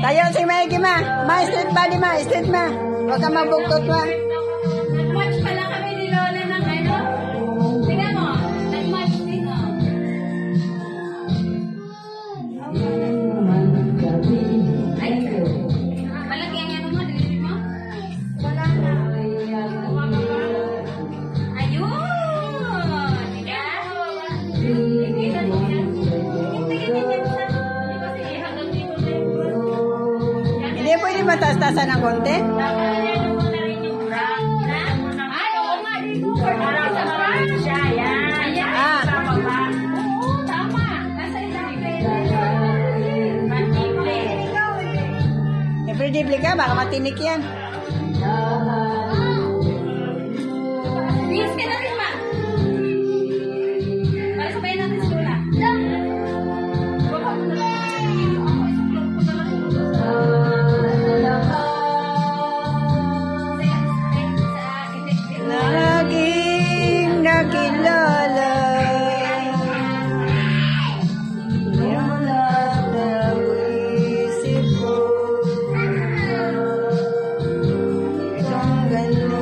Tayo si Maigi ma. Ma, straight body ma. Straight ma. Huwag ka mabuktot ma. Nag-match pala kami ni Lola ng ano. Tingnan mo. Nag-match din o. Ay, malaki ang ano mo. Dili mo? Wala na. Ayun. Hindi pwede mataas-tasan ng konti? Ay, oo nga. Parang sa brown siya. Ayan. Ah. Oo, tama. Nasa isang Impredible ka, baka matinik yan. Yes, ka na rin, ma. Para sabayan natin si Lola. Laging nakilala yung lahat ng isip ko. Itong gano'n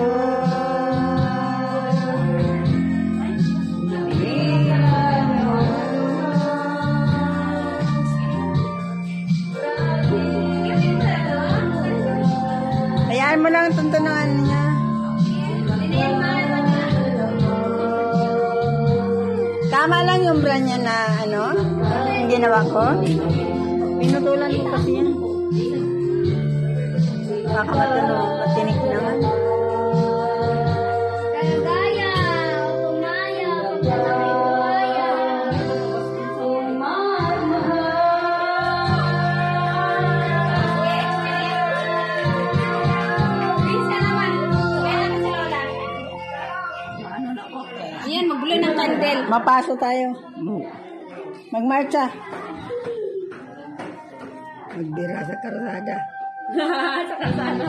hayaan mo lang tuntunan niya. Tama lang yung brand niya na ano, yung ginawa ko. Pinutulan ko kasi yan. Baka matinik naman. Gaya, tumaya, pagkakaya. Please ka naman. Sabayan natin si Lola. Ayan, magbuloy ng candle. Mapaso tayo. Magmarcha. Magbira sa karsada. Sa kalsada.